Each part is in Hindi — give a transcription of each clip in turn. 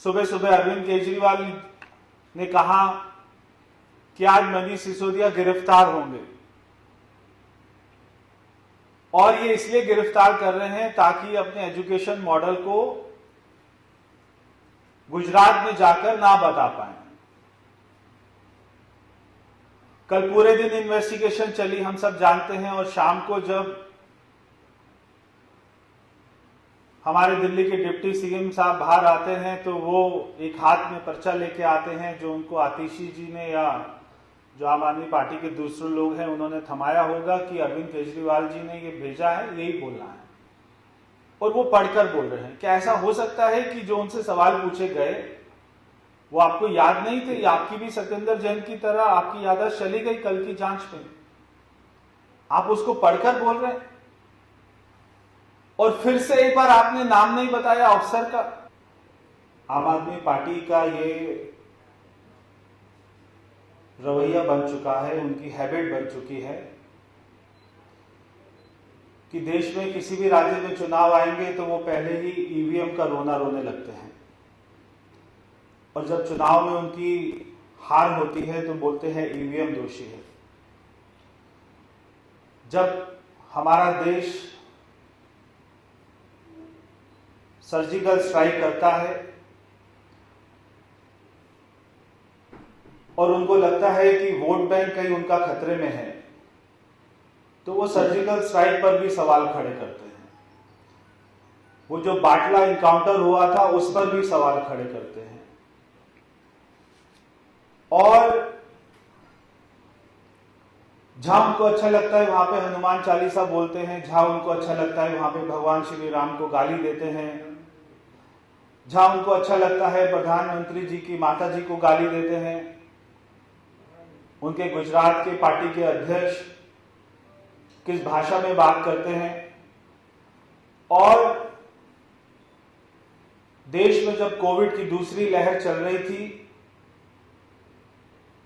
सुबह सुबह अरविंद केजरीवाल ने कहा कि आज मनीष सिसोदिया गिरफ्तार होंगे, और ये इसलिए गिरफ्तार कर रहे हैं ताकि अपने एजुकेशन मॉडल को गुजरात में जाकर ना बता पाए। कल पूरे दिन इन्वेस्टिगेशन चली, हम सब जानते हैं, और शाम को जब हमारे दिल्ली के डिप्टी सीएम साहब बाहर आते हैं तो वो एक हाथ में पर्चा लेके आते हैं, जो उनको आतिशी जी ने या जो आम आदमी पार्टी के दूसरे लोग हैं उन्होंने थमाया होगा कि अरविंद केजरीवाल जी ने ये भेजा है, यही बोलना है, और वो पढ़कर बोल रहे हैं। क्या ऐसा हो सकता है कि जो उनसे सवाल पूछे गए वो आपको याद नहीं थे, या आपकी भी सत्येंद्र जैन की तरह आपकी याददाश्त चली गई कल की जांच में? आप उसको पढ़कर बोल रहे हैं, और फिर से एक बार आपने नाम नहीं बताया अफसर का। आम आदमी पार्टी का ये रवैया बन चुका है, उनकी हैबिट बन चुकी है कि देश में किसी भी राज्य में चुनाव आएंगे तो वो पहले ही ईवीएम का रोना रोने लगते हैं, और जब चुनाव में उनकी हार होती है तो बोलते हैं ईवीएम दोषी है। जब हमारा देश सर्जिकल स्ट्राइक करता है और उनको लगता है कि वोट बैंक कहीं उनका खतरे में है, तो वो सर्जिकल स्ट्राइक पर भी सवाल खड़े करते हैं। वो जो बाटला इनकाउंटर हुआ था उस पर भी सवाल खड़े करते हैं, और जहां उनको अच्छा लगता है वहां पे हनुमान चालीसा बोलते हैं, जहां उनको अच्छा लगता है वहां पे भगवान श्री राम को गाली देते हैं, जहां उनको अच्छा लगता है प्रधानमंत्री जी की माता जी को गाली देते हैं, उनके गुजरात के पार्टी के अध्यक्ष किस भाषा में बात करते हैं। और देश में जब कोविड की दूसरी लहर चल रही थी,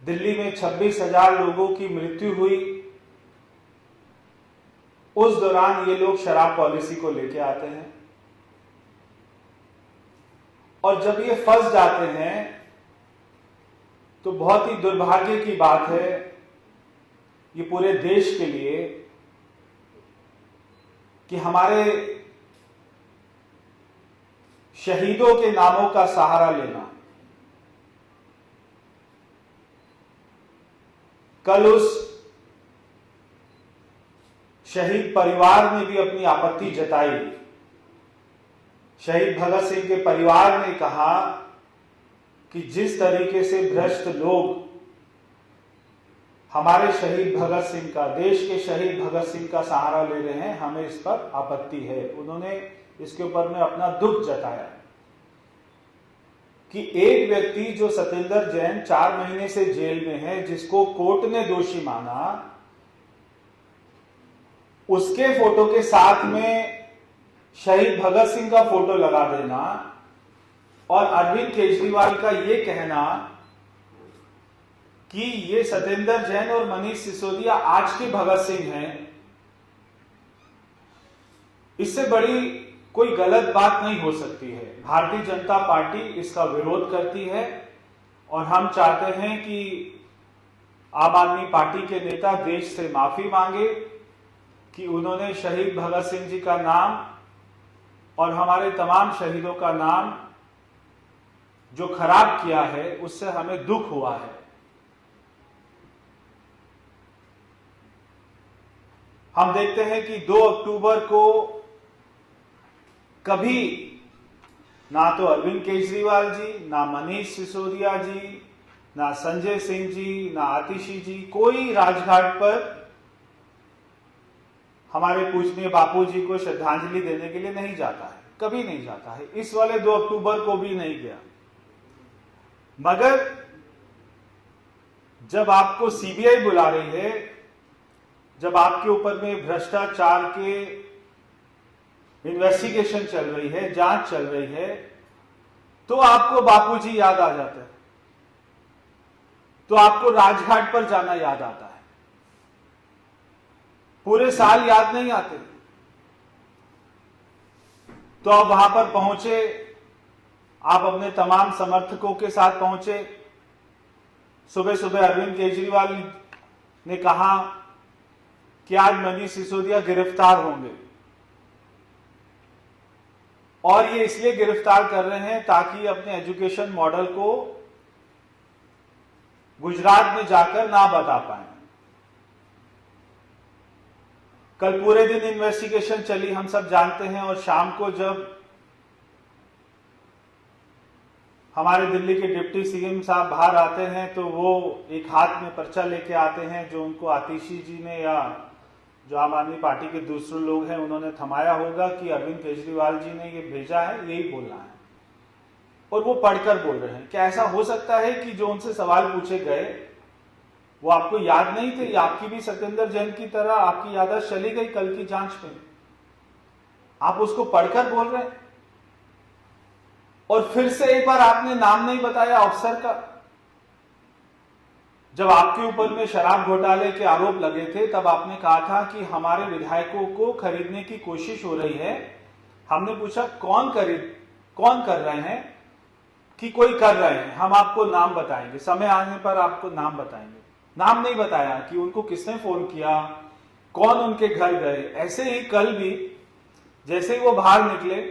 दिल्ली में 26,000 लोगों की मृत्यु हुई, उस दौरान ये लोग शराब पॉलिसी को लेके आते हैं, और जब ये फंस जाते हैं तो बहुत ही दुर्भाग्य की बात है ये पूरे देश के लिए कि हमारे शहीदों के नामों का सहारा लेना। कल उस शहीद परिवार ने भी अपनी आपत्ति जताई। शहीद भगत सिंह के परिवार ने कहा कि जिस तरीके से भ्रष्ट लोग हमारे शहीद भगत सिंह का, देश के शहीद भगत सिंह का सहारा ले रहे हैं, हमें इस पर आपत्ति है। उन्होंने इसके ऊपर में अपना दुख जताया कि एक व्यक्ति जो सत्येंद्र जैन 4 महीने से जेल में है, जिसको कोर्ट ने दोषी माना, उसके फोटो के साथ में शहीद भगत सिंह का फोटो लगा देना और अरविंद केजरीवाल का ये कहना कि ये सत्येंद्र जैन और मनीष सिसोदिया आज के भगत सिंह हैं, इससे बड़ी कोई गलत बात नहीं हो सकती है। भारतीय जनता पार्टी इसका विरोध करती है, और हम चाहते हैं कि आम आदमी पार्टी के नेता देश से माफी मांगे कि उन्होंने शहीद भगत सिंह जी का नाम और हमारे तमाम शहीदों का नाम जो खराब किया है, उससे हमें दुख हुआ है। हम देखते हैं कि 2 अक्टूबर को कभी ना तो अरविंद केजरीवाल जी, ना मनीष सिसोदिया जी, ना संजय सिंह जी, ना आतिशी जी, कोई राजघाट पर हमारे पूजनीय बापू जी को श्रद्धांजलि देने के लिए नहीं जाता है, कभी नहीं जाता है। इस वाले 2 अक्टूबर को भी नहीं गया। मगर जब आपको सीबीआई बुला रही है, जब आपके ऊपर में भ्रष्टाचार के इन्वेस्टिगेशन चल रही है, जांच चल रही है, तो आपको बापूजी याद आ जाता है, तो आपको राजघाट पर जाना याद आता है। पूरे साल याद नहीं आते। तो आप वहां पर पहुंचे, आप अपने तमाम समर्थकों के साथ पहुंचे। सुबह सुबह अरविंद केजरीवाल ने कहा कि आज मनीष सिसोदिया गिरफ्तार होंगे, और ये इसलिए गिरफ्तार कर रहे हैं ताकि अपने एजुकेशन मॉडल को गुजरात में जाकर ना बता पाए। कल पूरे दिन इन्वेस्टिगेशन चली, हम सब जानते हैं, और शाम को जब हमारे दिल्ली के डिप्टी सीएम साहब बाहर आते हैं तो वो एक हाथ में पर्चा लेके आते हैं, जो उनको आतिशी जी ने या जो आम आदमी पार्टी के दूसरे लोग हैं उन्होंने थमाया होगा कि अरविंद केजरीवाल जी ने ये भेजा है, यही बोलना है, और वो पढ़कर बोल रहे हैं। क्या ऐसा हो सकता है कि जो उनसे सवाल पूछे गए वो आपको याद नहीं थे, या आपकी भी सत्येंद्र जैन की तरह आपकी याददाश्त चली गई कल की जांच में? आप उसको पढ़कर बोल रहे हैं, और फिर से एक बार आपने नाम नहीं बताया अफसर का। जब आपके ऊपर में शराब घोटाले के आरोप लगे थे तब आपने कहा था कि हमारे विधायकों को खरीदने की कोशिश हो रही है। हमने पूछा कौन कर रहे हैं, कि कोई कर रहे हैं, हम आपको नाम बताएंगे, समय आने पर आपको नाम बताएंगे। नाम नहीं बताया कि उनको किसने फोन किया, कौन उनके घर गए। ऐसे ही कल भी जैसे ही वो बाहर निकले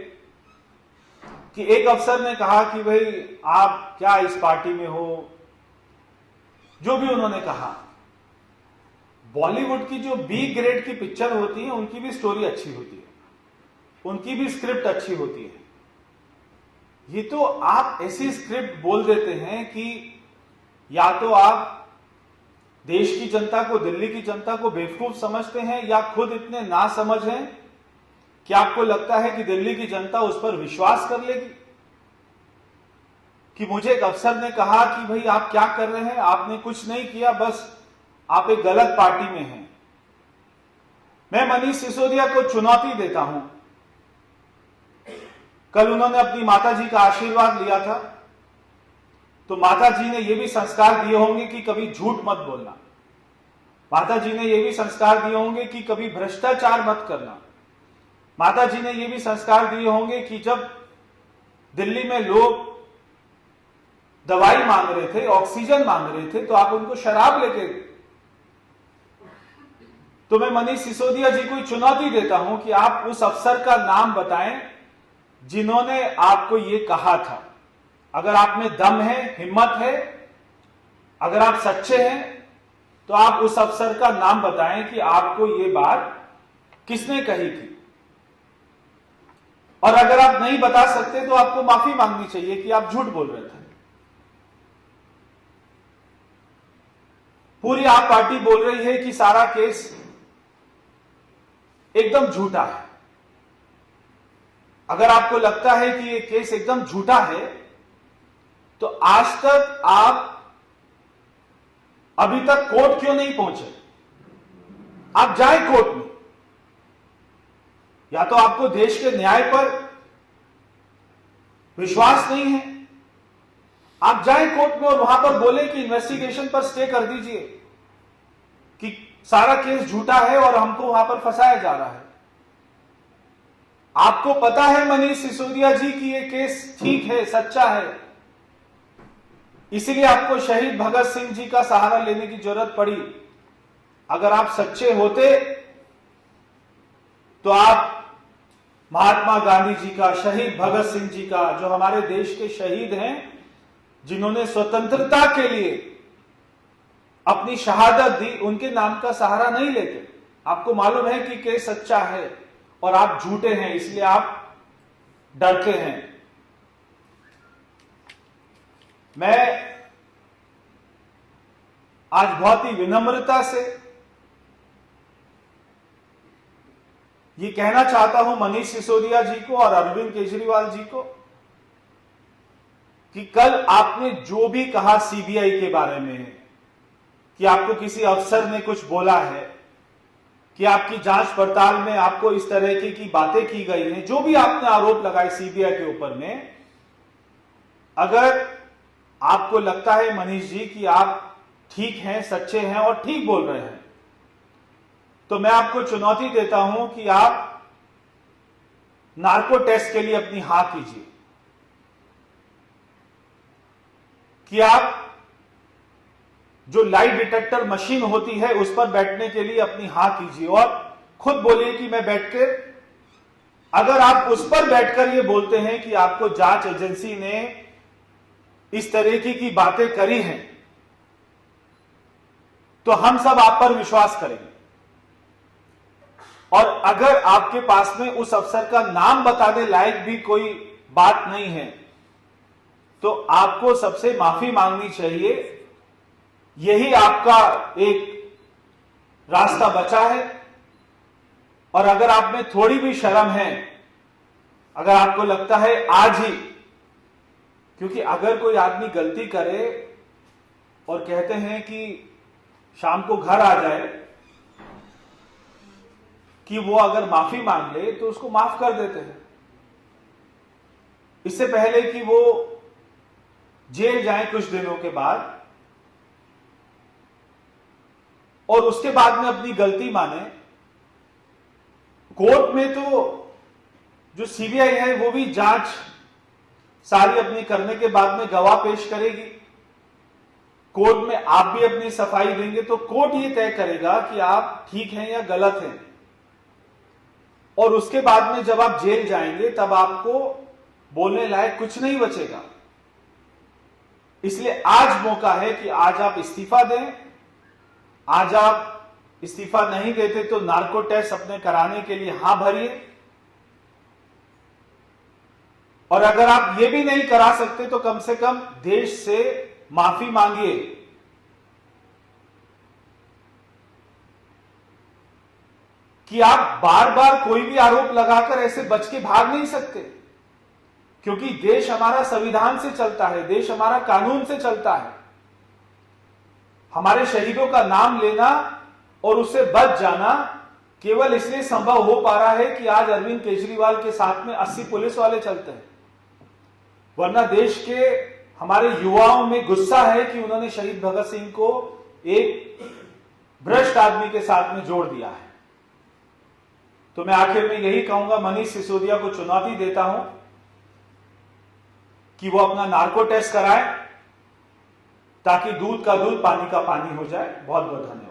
कि एक अफसर ने कहा कि भाई आप क्या इस पार्टी में हो, जो भी उन्होंने कहा। बॉलीवुड की जो बी ग्रेड की पिक्चर होती है उनकी भी स्टोरी अच्छी होती है, उनकी भी स्क्रिप्ट अच्छी होती है। ये तो आप ऐसी स्क्रिप्ट बोल देते हैं कि या तो आप देश की जनता को, दिल्ली की जनता को बेवकूफ समझते हैं, या खुद इतने नासमझ हैं कि आपको लगता है कि दिल्ली की जनता उस पर विश्वास कर लेगी। कि मुझे एक अफसर ने कहा कि भाई आप क्या कर रहे हैं, आपने कुछ नहीं किया, बस आप एक गलत पार्टी में हैं। मैं मनीष सिसोदिया को चुनौती देता हूं। कल उन्होंने अपनी माताजी का आशीर्वाद लिया था, तो माताजी ने यह भी संस्कार दिए होंगे कि कभी झूठ मत बोलना। माताजी ने यह भी संस्कार दिए होंगे कि कभी भ्रष्टाचार मत करना। माताजी ने यह भी संस्कार दिए होंगे कि जब दिल्ली में लोग दवाई मांग रहे थे, ऑक्सीजन मांग रहे थे, तो आप उनको शराब लेके। तो मैं मनीष सिसोदिया जी को चुनौती देता हूं कि आप उस अफसर का नाम बताएं जिन्होंने आपको ये कहा था। अगर आप में दम है, हिम्मत है, अगर आप सच्चे हैं, तो आप उस अफसर का नाम बताएं कि आपको ये बात किसने कही थी। और अगर आप नहीं बता सकते तो आपको माफी मांगनी चाहिए कि आप झूठ बोल रहे थे। पूरी आप पार्टी बोल रही है कि सारा केस एकदम झूठा है। अगर आपको लगता है कि ये केस एकदम झूठा है, तो आज तक आप अभी तक कोर्ट क्यों नहीं पहुंचे? आप जाएं कोर्ट में। या तो आपको देश के न्याय पर विश्वास नहीं है, आप जाएं कोर्ट में और वहां पर बोले कि इन्वेस्टिगेशन पर स्टे कर दीजिए, कि सारा केस झूठा है और हमको वहां पर फंसाया जा रहा है। आपको पता है मनीष सिसोदिया जी कि ये केस ठीक है, सच्चा है, इसीलिए आपको शहीद भगत सिंह जी का सहारा लेने की जरूरत पड़ी। अगर आप सच्चे होते तो आप महात्मा गांधी जी का, शहीद भगत सिंह जी का, जो हमारे देश के शहीद हैं, जिन्होंने स्वतंत्रता के लिए अपनी शहादत दी, उनके नाम का सहारा नहीं लेते। आपको मालूम है कि केस सच्चा है और आप झूठे हैं, इसलिए आप डरते हैं। मैं आज बहुत ही विनम्रता से ये कहना चाहता हूं मनीष सिसोदिया जी को और अरविंद केजरीवाल जी को कि कल आपने जो भी कहा सीबीआई के बारे में, कि आपको किसी अफसर ने कुछ बोला है, कि आपकी जांच पड़ताल में आपको इस तरह की बातें की गई हैं, जो भी आपने आरोप लगाए सीबीआई के ऊपर में, अगर आपको लगता है मनीष जी कि आप ठीक हैं, सच्चे हैं और ठीक बोल रहे हैं, तो मैं आपको चुनौती देता हूं कि आप नार्को टेस्ट के लिए अपनी हाँ कीजिए। कि आप जो लाइट डिटेक्टर मशीन होती है उस पर बैठने के लिए अपनी हाँ कीजिए और खुद बोलिए कि मैं बैठकर, अगर आप उस पर बैठकर ये बोलते हैं कि आपको जांच एजेंसी ने इस तरीके की बातें करी हैं, तो हम सब आप पर विश्वास करेंगे। और अगर आपके पास में उस अफसर का नाम बताने लायक भी कोई बात नहीं है, तो आपको सबसे माफी मांगनी चाहिए। यही आपका एक रास्ता बचा है। और अगर आप में थोड़ी भी शर्म है, अगर आपको लगता है आज ही, क्योंकि अगर कोई आदमी गलती करे और कहते हैं कि शाम को घर आ जाए, कि वो अगर माफी मांग ले तो उसको माफ कर देते हैं, इससे पहले कि वो जेल जाए कुछ दिनों के बाद और उसके बाद में अपनी गलती माने। कोर्ट में तो जो सीबीआई है वो भी जांच सारी अपनी करने के बाद में गवाह पेश करेगी। कोर्ट में आप भी अपनी सफाई देंगे तो कोर्ट ये तय करेगा कि आप ठीक हैं या गलत हैं। और उसके बाद में जब आप जेल जाएंगे तब आपको बोलने लायक कुछ नहीं बचेगा। इसलिए आज मौका है कि आज आप इस्तीफा दें। आज आप इस्तीफा नहीं देते तो नार्को टेस्ट अपने कराने के लिए हां भरिए। और अगर आप ये भी नहीं करा सकते तो कम से कम देश से माफी मांगिए। कि आप बार बार कोई भी आरोप लगाकर ऐसे बच के भाग नहीं सकते, क्योंकि देश हमारा संविधान से चलता है, देश हमारा कानून से चलता है। हमारे शहीदों का नाम लेना और उससे बच जाना केवल इसलिए संभव हो पा रहा है कि आज अरविंद केजरीवाल के साथ में 80 पुलिस वाले चलते हैं। वरना देश के हमारे युवाओं में गुस्सा है कि उन्होंने शहीद भगत सिंह को एक भ्रष्ट आदमी के साथ में जोड़ दिया है। तो मैं आखिर में यही कहूंगा, मनीष सिसोदिया को चुनौती देता हूं कि वो अपना नार्को टेस्ट कराए ताकि दूध का दूध पानी का पानी हो जाए। बहुत बहुत धन्यवाद।